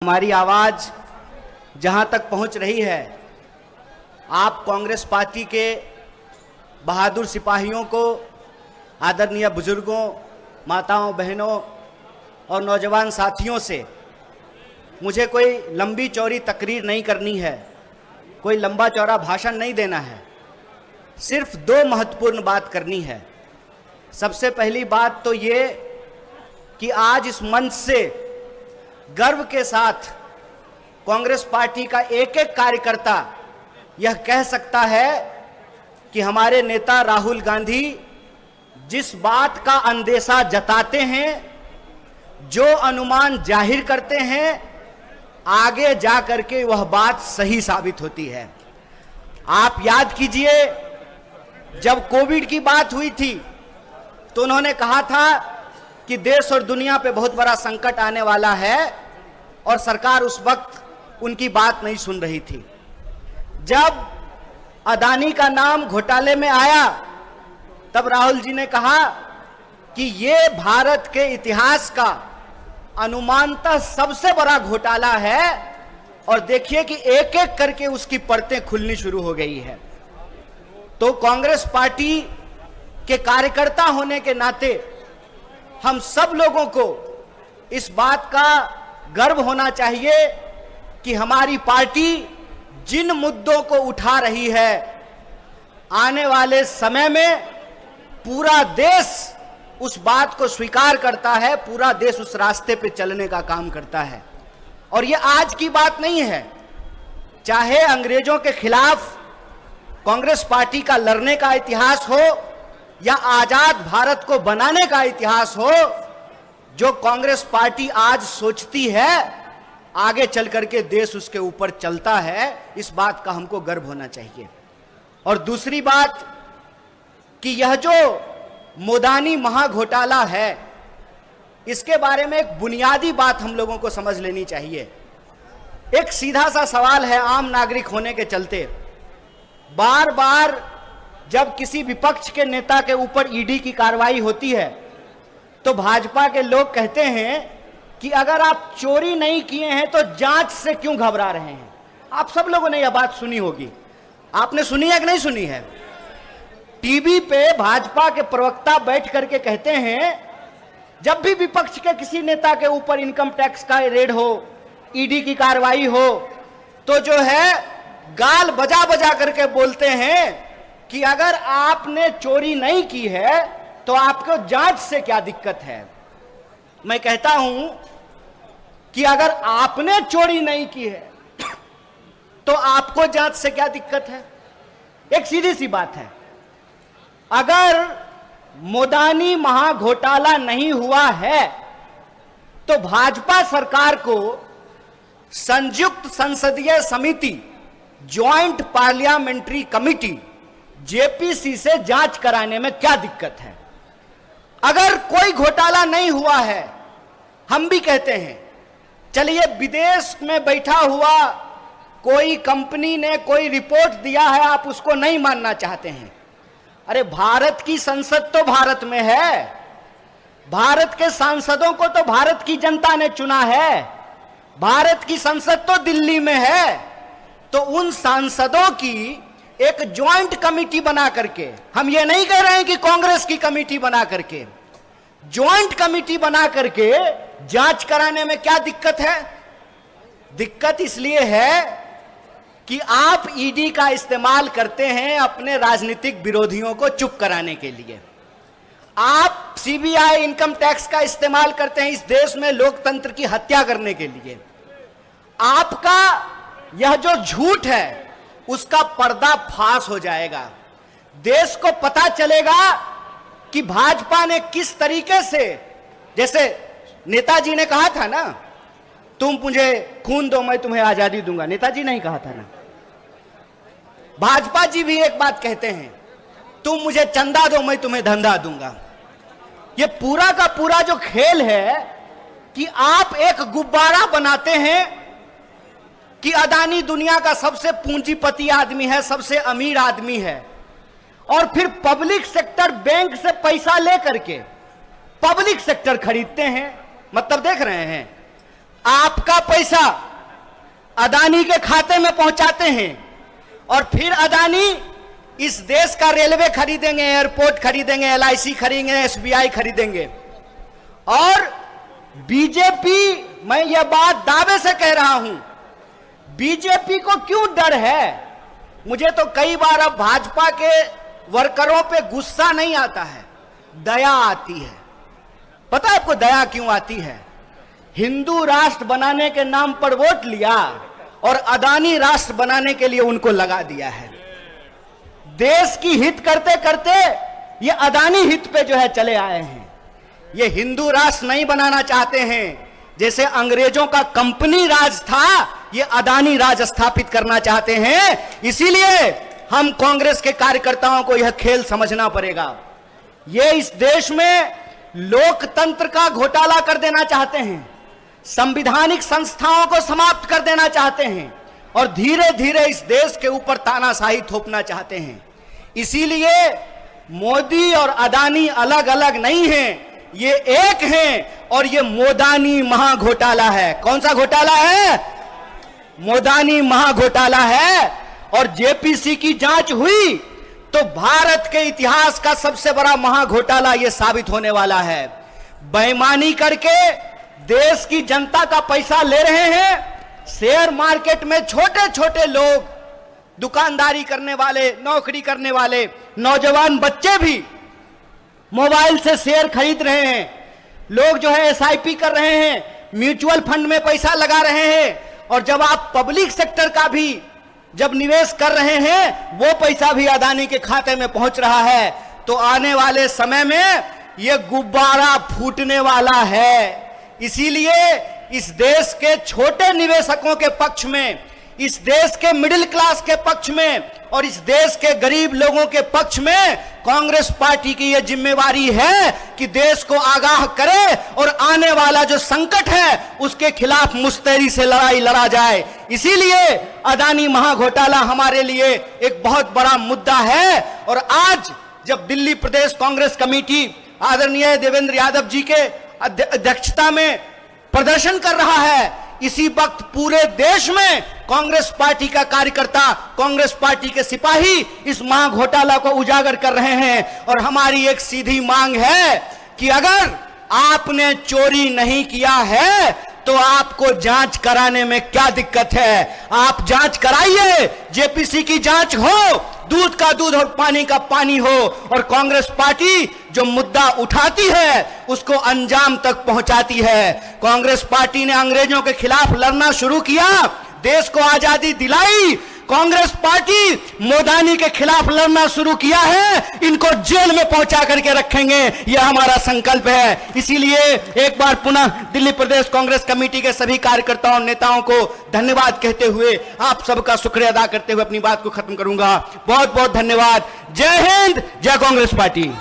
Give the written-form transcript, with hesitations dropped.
हमारी आवाज जहां तक पहुंच रही है, आप कांग्रेस पार्टी के बहादुर सिपाहियों को, आदरणीय बुजुर्गों, माताओं, बहनों और नौजवान साथियों से मुझे कोई लंबी चौड़ी तकरीर नहीं करनी है, कोई लंबा चौड़ा भाषण नहीं देना है। सिर्फ दो महत्वपूर्ण बात करनी है। सबसे पहली बात तो ये कि आज इस मंच से गर्व के साथ कांग्रेस पार्टी का एक एक कार्यकर्ता यह कह सकता है कि हमारे नेता राहुल गांधी जिस बात का अंदेशा जताते हैं, जो अनुमान जाहिर करते हैं, आगे जा करके वह बात सही साबित होती है। आप याद कीजिए, जब कोविड की बात हुई थी तो उन्होंने कहा था कि देश और दुनिया पे बहुत बड़ा संकट आने वाला है और सरकार उस वक्त उनकी बात नहीं सुन रही थी। जब अदानी का नाम घोटाले में आया तब राहुल जी ने कहा कि ये भारत के इतिहास का अनुमानतः सबसे बड़ा घोटाला है और देखिए कि एक एक करके उसकी परतें खुलनी शुरू हो गई है। तो कांग्रेस पार्टी के कार्यकर्ता होने के नाते हम सब लोगों को इस बात का गर्व होना चाहिए कि हमारी पार्टी जिन मुद्दों को उठा रही है, आने वाले समय में पूरा देश उस बात को स्वीकार करता है, पूरा देश उस रास्ते पे चलने का काम करता है। और ये आज की बात नहीं है। चाहे अंग्रेजों के खिलाफ कांग्रेस पार्टी का लड़ने का इतिहास हो या आजाद भारत को बनाने का इतिहास हो, जो कांग्रेस पार्टी आज सोचती है, आगे चल करके देश उसके ऊपर चलता है। इस बात का हमको गर्व होना चाहिए। और दूसरी बात कि यह जो मोदानी महाघोटाला है, इसके बारे में एक बुनियादी बात हम लोगों को समझ लेनी चाहिए। एक सीधा सा सवाल है आम नागरिक होने के चलते, बार बार जब किसी विपक्ष के नेता के ऊपर ईडी की कार्रवाई होती है तो भाजपा के लोग कहते हैं कि अगर आप चोरी नहीं किए हैं तो जांच से क्यों घबरा रहे हैं। आप सब लोगों ने यह बात सुनी होगी। आपने सुनी है कि नहीं सुनी है? टीवी पे भाजपा के प्रवक्ता बैठ करके कहते हैं, जब भी विपक्ष के किसी नेता के ऊपर इनकम टैक्स का रेड हो, ईडी की कार्रवाई हो, तो जो है गाल बजा बजा करके बोलते हैं कि अगर आपने चोरी नहीं की है तो आपको जांच से क्या दिक्कत है। मैं कहता हूं कि अगर आपने चोरी नहीं की है तो आपको जांच से क्या दिक्कत है। एक सीधी सी बात है, अगर मोदानी महाघोटाला नहीं हुआ है तो भाजपा सरकार को संयुक्त संसदीय समिति, ज्वाइंट पार्लियामेंट्री कमिटी, जेपीसी से जांच कराने में क्या दिक्कत है। अगर कोई घोटाला नहीं हुआ है, हम भी कहते हैं, चलिए विदेश में बैठा हुआ कोई कंपनी ने कोई रिपोर्ट दिया है, आप उसको नहीं मानना चाहते हैं। अरे भारत की संसद तो भारत में है, भारत के सांसदों को तो भारत की जनता ने चुना है, भारत की संसद तो दिल्ली में है। तो उन सांसदों की एक ज्वाइंट कमिटी बना करके, हम ये नहीं कह रहे हैं कि कांग्रेस की कमिटी बना करके, ज्वाइंट कमिटी बना करके जांच कराने में क्या दिक्कत है। दिक्कत इसलिए है कि आप ईडी का इस्तेमाल करते हैं अपने राजनीतिक विरोधियों को चुप कराने के लिए। आप सीबीआई, इनकम टैक्स का इस्तेमाल करते हैं इस देश में लोकतंत्र की हत्या करने के लिए। आपका यह जो झूठ है उसका पर्दाफाश हो जाएगा। देश को पता चलेगा कि भाजपा ने किस तरीके से, जैसे नेताजी ने कहा था ना, तुम मुझे खून दो मैं तुम्हें आजादी दूंगा, नेताजी नहीं कहा था ना। भाजपा जी भी एक बात कहते हैं, तुम मुझे चंदा दो मैं तुम्हें धंधा दूंगा। ये पूरा का पूरा जो खेल है कि आप एक गुब्बारा बनाते हैं कि अदानी दुनिया का सबसे पूंजीपति आदमी है, सबसे अमीर आदमी है, और फिर पब्लिक सेक्टर बैंक से पैसा लेकर के पब्लिक सेक्टर खरीदते हैं। मतलब देख रहे हैं, आपका पैसा अदानी के खाते में पहुंचाते हैं और फिर अदानी इस देश का रेलवे खरीदेंगे, एयरपोर्ट खरीदेंगे, LIC खरीदेंगे, SBI खरीदेंगे। और बीजेपी, मैं यह बात दावे से कह रहा हूं, बीजेपी को क्यों डर है? मुझे तो कई बार अब भाजपा के वर्करों पे गुस्सा नहीं आता है, दया आती है। पता है आपको दया क्यों आती है? हिंदू राष्ट्र बनाने के नाम पर वोट लिया और अदानी राष्ट्र बनाने के लिए उनको लगा दिया है। देश की हित करते करते ये अदानी हित पे जो है चले आए हैं। ये हिंदू राष्ट्र नहीं बनाना चाहते हैं। जैसे अंग्रेजों का कंपनी राज था, ये अदानी राज स्थापित करना चाहते हैं। इसीलिए हम कांग्रेस के कार्यकर्ताओं को यह खेल समझना पड़ेगा। ये इस देश में लोकतंत्र का घोटाला कर देना चाहते हैं, संवैधानिक संस्थाओं को समाप्त कर देना चाहते हैं और धीरे धीरे इस देश के ऊपर तानाशाही थोपना चाहते हैं। इसीलिए मोदी और अदानी अलग अलग नहीं हैं, ये एक हैं और ये मोदानी महाघोटाला है। कौन सा घोटाला है? मोदानी महाघोटाला है। और जेपीसी की जांच हुई तो भारत के इतिहास का सबसे बड़ा महाघोटाला ये साबित होने वाला है। बेईमानी करके देश की जनता का पैसा ले रहे हैं। शेयर मार्केट में छोटे छोटे लोग, दुकानदारी करने वाले, नौकरी करने वाले नौजवान बच्चे भी मोबाइल से शेयर खरीद रहे हैं। लोग जो है SIP कर रहे हैं, म्यूचुअल फंड में पैसा लगा रहे हैं। और जब आप पब्लिक सेक्टर का भी जब निवेश कर रहे हैं, वो पैसा भी अदानी के खाते में पहुंच रहा है। तो आने वाले समय में ये गुब्बारा फूटने वाला है। इसीलिए इस देश के छोटे निवेशकों के पक्ष में, इस देश के मिडिल क्लास के पक्ष में और इस देश के गरीब लोगों के पक्ष में कांग्रेस पार्टी की यह जिम्मेवारी है कि देश को आगाह करे और आने वाला जो संकट है उसके खिलाफ मुस्तैदी से लड़ाई लड़ा जाए। इसीलिए अदानी महाघोटाला हमारे लिए एक बहुत बड़ा मुद्दा है। और आज जब दिल्ली प्रदेश कांग्रेस कमेटी आदरणीय देवेंद्र यादव जी के अध्यक्षता में प्रदर्शन कर रहा है, इसी वक्त पूरे देश में कांग्रेस पार्टी का कार्यकर्ता, कांग्रेस पार्टी के सिपाही इस महाघोटाला को उजागर कर रहे हैं। और हमारी एक सीधी मांग है कि अगर आपने चोरी नहीं किया है तो आपको जांच कराने में क्या दिक्कत है? आप जांच कराइए, जेपीसी की जांच हो, दूध का दूध और पानी का पानी हो। और कांग्रेस पार्टी जो मुद्दा उठाती है उसको अंजाम तक पहुंचाती है। कांग्रेस पार्टी ने अंग्रेजों के खिलाफ लड़ना शुरू किया, देश को आजादी दिलाई। कांग्रेस पार्टी मोदानी के खिलाफ लड़ना शुरू किया है, इनको जेल में पहुंचा करके रखेंगे, यह हमारा संकल्प है। इसीलिए एक बार पुनः दिल्ली प्रदेश कांग्रेस कमेटी के सभी कार्यकर्ताओं नेताओं को धन्यवाद कहते हुए, आप सबका शुक्रिया अदा करते हुए अपनी बात को खत्म करूंगा। बहुत बहुत धन्यवाद। जय हिंद, जय कांग्रेस पार्टी।